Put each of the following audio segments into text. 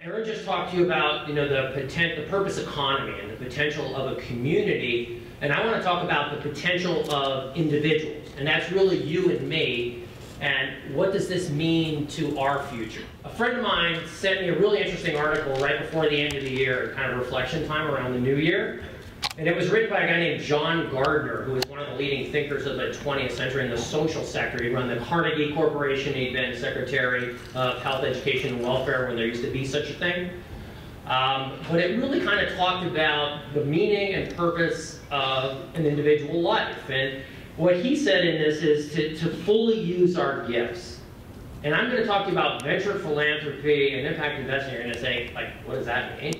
Aaron just talked to you about, the purpose economy and the potential of a community, and I want to talk about the potential of individuals, and that's really you and me, and what does this mean to our future? A friend of mine sent me a really interesting article right before the end of the year, kind of reflection time around the new year, and it was written by a guy named John Gardner, who was one of the leading thinkers of the 20th century in the social sector. He ran the Carnegie Corporation. He'd been Secretary of Health, Education, and Welfare when there used to be such a thing. But it really kind of talked about the meaning and purpose of an individual life. And what he said in this is to fully use our gifts. And I'm going to talk to you about venture philanthropy and impact investing. You're going to say, like, what does that mean?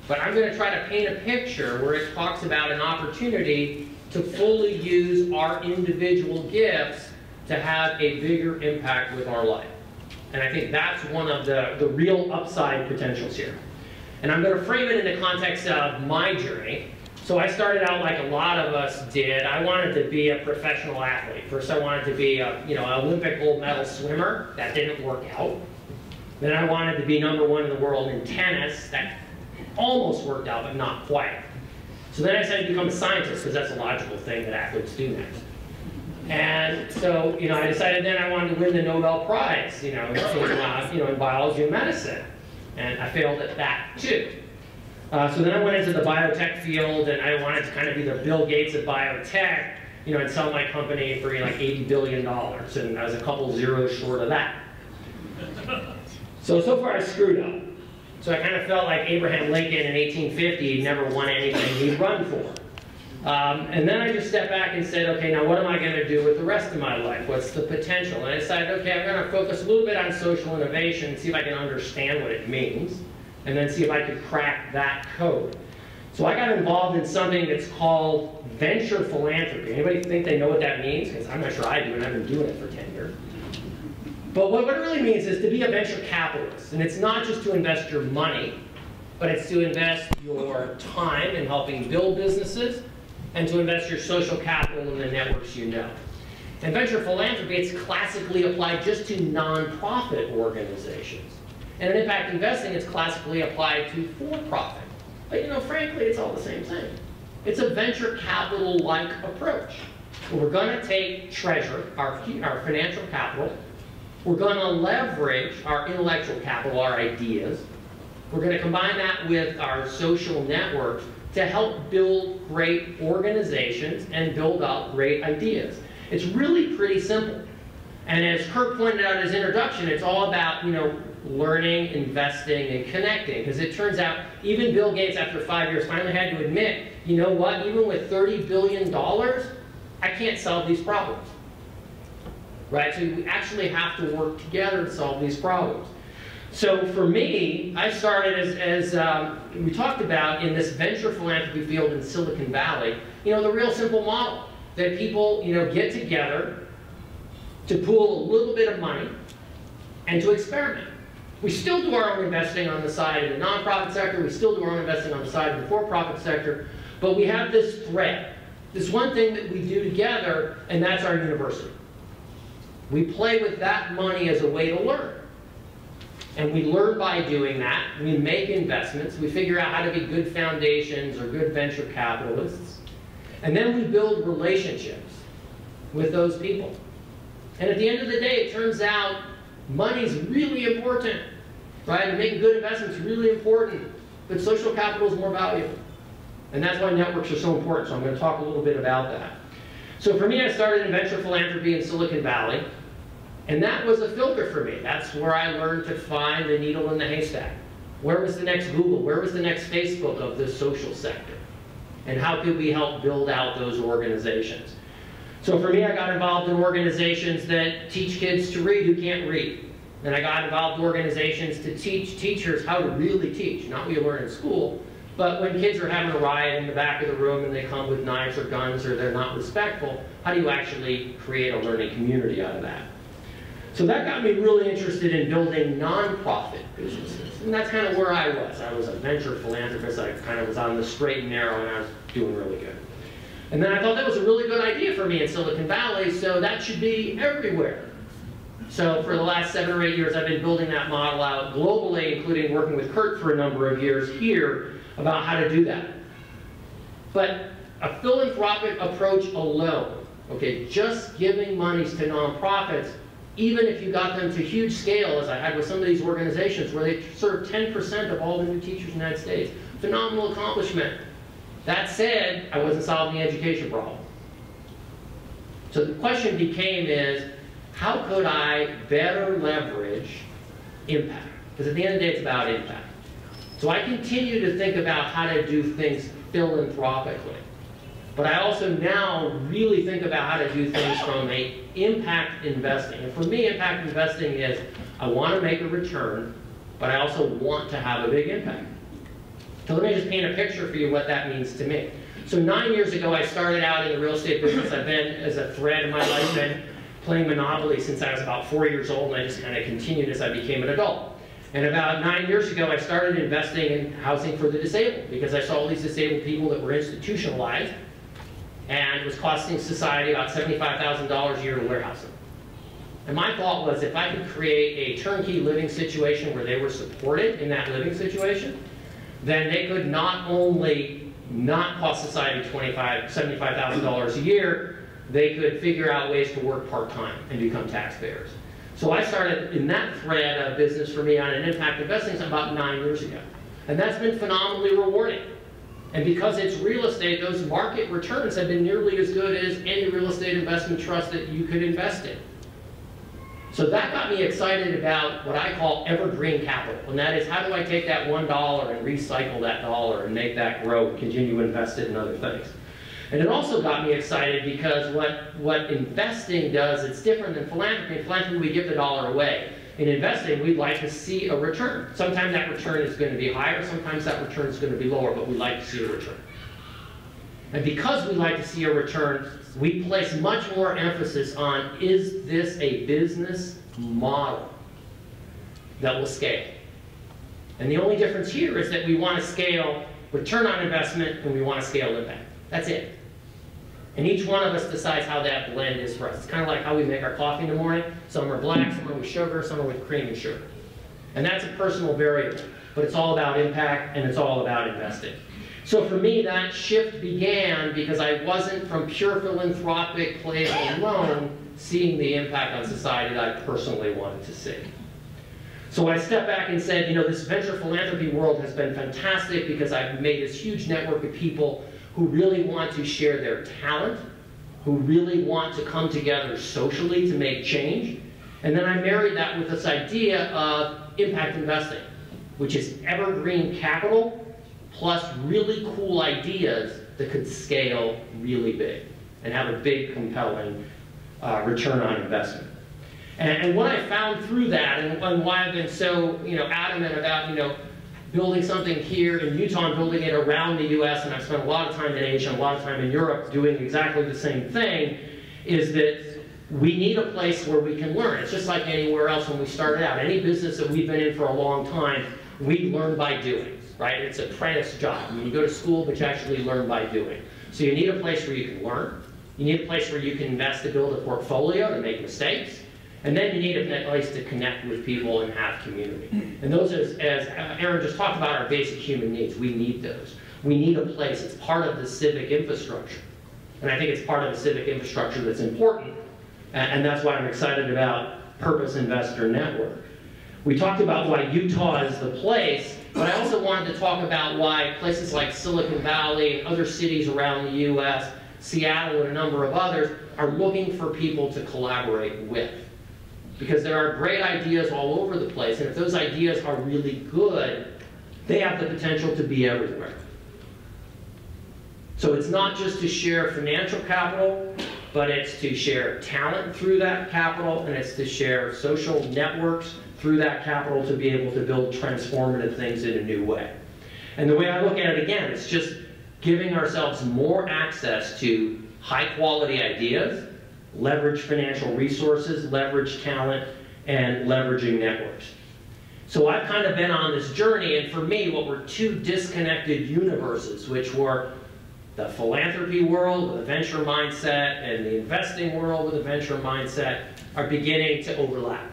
But I'm going to try to paint a picture where it talks about an opportunity to fully use our individual gifts to have a bigger impact with our life. And I think that's one of the real upside potentials here. And I'm going to frame it in the context of my journey. So I started out like a lot of us did. I wanted to be a professional athlete. First I wanted to be an Olympic gold medal swimmer. That didn't work out. Then I wanted to be #1 in the world in tennis. That almost worked out, but not quite. So then I decided to become a scientist, because that's a logical thing that athletes do next. And so, I decided then I wanted to win the Nobel Prize, in biology and medicine. And I failed at that too. So then I went into the biotech field, and I wanted to kind of be the Bill Gates of biotech, and sell my company for like $80 billion. And I was a couple zeros short of that. So far I screwed up. So I kind of felt like Abraham Lincoln in 1850 never won anything he'd run for. And then I just stepped back and said, okay, now what am I going to do with the rest of my life? What's the potential? And I decided, okay, I'm going to focus a little bit on social innovation and see if I can understand what it means, and then see if I could crack that code. So I got involved in something that's called venture philanthropy. Anybody think they know what that means? Because I'm not sure I do, and I've been doing it for 10 years. But what it really means is to be a venture capitalist. And it's not just to invest your money, but it's to invest your time in helping build businesses, and to invest your social capital in the networks you know. In venture philanthropy, it's classically applied just to nonprofit organizations. And in impact investing, it's classically applied to for-profit. But frankly, it's all the same thing. It's a venture capital-like approach. We're going to take treasure, our financial capital. We're going to leverage our intellectual capital, our ideas. We're going to combine that with our social networks to help build great organizations and build out great ideas. It's really pretty simple. And as Kurt pointed out in his introduction, it's all about, learning, investing, and connecting. Because it turns out even Bill Gates, after 5 years, finally had to admit, you know what, even with $30 billion, I can't solve these problems. Right? So we actually have to work together to solve these problems. So for me, I started as we talked about in this venture philanthropy field in Silicon Valley, the real simple model that people, get together to pool a little bit of money and to experiment. We still do our own investing on the side of the nonprofit sector, we still do our own investing on the side of the for-profit sector, but we have this thread, this one thing that we do together, and that's our university. We play with that money as a way to learn. And we learn by doing that. We make investments. We figure out how to be good foundations or good venture capitalists. And then we build relationships with those people. And at the end of the day, it turns out money's really important, right? And making good investments is really important. But social capital is more valuable. And that's why networks are so important. So I'm going to talk a little bit about that. So for me, I started in venture philanthropy in Silicon Valley. And that was a filter for me. That's where I learned to find the needle in the haystack. Where was the next Google? Where was the next Facebook of the social sector? And how could we help build out those organizations? So for me, I got involved in organizations that teach kids to read who can't read. And I got involved in organizations to teach teachers how to really teach, not what you learn in school, but when kids are having a riot in the back of the room and they come with knives or guns or they're not respectful, how do you actually create a learning community out of that? So that got me really interested in building nonprofit businesses. And that's kind of where I was. I was a venture philanthropist. I kind of was on the straight and narrow, and I was doing really good. And then I thought that was a really good idea for me in Silicon Valley, so that should be everywhere. So for the last 7 or 8 years, I've been building that model out globally, including working with Kurt for a number of years here about how to do that. But a philanthropic approach alone, okay, just giving monies to nonprofits, even if you got them to huge scale, as I had with some of these organizations where they serve 10% of all the new teachers in the United States, phenomenal accomplishment. That said, I wasn't solving the education problem. So the question became how could I better leverage impact? Because at the end of the day, it's about impact. So I continue to think about how to do things philanthropically. But I also now really think about how to do things from an impact investing. And for me, impact investing is I want to make a return, but I also want to have a big impact. So let me just paint a picture for you what that means to me. So 9 years ago, I started out in the real estate business. I've been, as a thread in my life, been playing Monopoly since I was about 4 years old, and I just kind of continued as I became an adult. And about 9 years ago, I started investing in housing for the disabled because I saw all these disabled people that were institutionalized, and it was costing society about $75,000 a year to warehouse them. And my thought was, if I could create a turnkey living situation where they were supported in that living situation, then they could not only not cost society $75,000 a year, they could figure out ways to work part-time and become taxpayers. So I started in that thread of business for me on an impact investing about 9 years ago. And that's been phenomenally rewarding. And because it's real estate, those market returns have been nearly as good as any real estate investment trust that you could invest in. So that got me excited about what I call evergreen capital. And that is, how do I take that $1 and recycle that dollar and make that grow and continue to invest it in other things? And it also got me excited because what investing does, it's different than philanthropy. In philanthropy, we give the dollar away. In investing, we'd like to see a return. Sometimes that return is going to be higher, sometimes that return is going to be lower, but we like to see a return. And because we like to see a return, we place much more emphasis on, is this a business model that will scale? And the only difference here is that we want to scale return on investment and we want to scale impact. That's it. And each one of us decides how that blend is for us. It's kind of like how we make our coffee in the morning. Some are black, some are with sugar, some are with cream and sugar. And that's a personal variable. But it's all about impact and it's all about investing. So for me, that shift began because I wasn't, from pure philanthropic plays alone, seeing the impact on society that I personally wanted to see. So I stepped back and said, you know, this venture philanthropy world has been fantastic because I've made this huge network of people who really want to share their talent, who really want to come together socially to make change. And then I married that with this idea of impact investing, which is evergreen capital plus really cool ideas that could scale really big and have a big, compelling return on investment. And what I found through that, and why I've been so adamant about building something here in Utah and building it around the US, and I've spent a lot of time in Asia and a lot of time in Europe doing exactly the same thing, is that we need a place where we can learn. It's just like anywhere else when we started out. Any business that we've been in for a long time, we learn by doing, right? It's an apprentice job. I mean, you go to school, but you actually learn by doing. So you need a place where you can learn. You need a place where you can invest to build a portfolio to make mistakes. And then you need a place to connect with people and have community. And those, as Aaron just talked about, are basic human needs. We need those. We need a place. It's part of the civic infrastructure. And I think it's part of the civic infrastructure that's important. And that's why I'm excited about Purpose Investor Network. We talked about why Utah is the place, but I also wanted to talk about why places like Silicon Valley and other cities around the US, Seattle and a number of others, are looking for people to collaborate with. Because there are great ideas all over the place, and if those ideas are really good, they have the potential to be everywhere. So it's not just to share financial capital, but it's to share talent through that capital, and it's to share social networks through that capital to be able to build transformative things in a new way. And the way I look at it, again, it's just giving ourselves more access to high-quality ideas, leverage financial resources, leverage talent, and leveraging networks. So I've kind of been on this journey, and for me, what were two disconnected universes, which were the philanthropy world with a venture mindset and the investing world with a venture mindset, are beginning to overlap.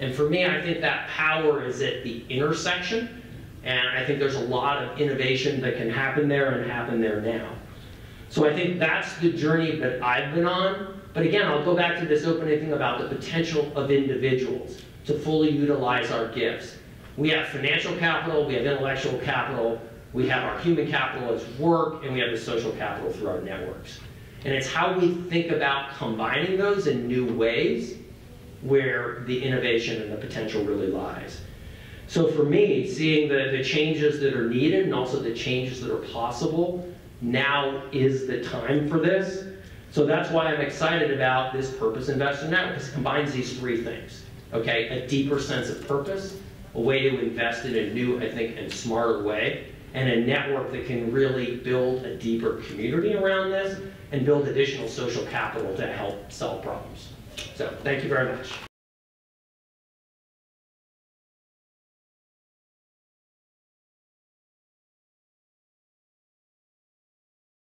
And for me, I think that power is at the intersection, and I think there's a lot of innovation that can happen there and happen there now. So I think that's the journey that I've been on. But again, I'll go back to this opening thing about the potential of individuals to fully utilize our gifts. We have financial capital, we have intellectual capital, we have our human capital as work, and we have the social capital through our networks. And it's how we think about combining those in new ways where the innovation and the potential really lies. So for me, seeing the changes that are needed and also the changes that are possible, now is the time for this. So that's why I'm excited about this Purpose Investor Network, because it combines these three things. Okay, a deeper sense of purpose, a way to invest in a new, I think, and smarter way, and a network that can really build a deeper community around this and build additional social capital to help solve problems. So thank you very much.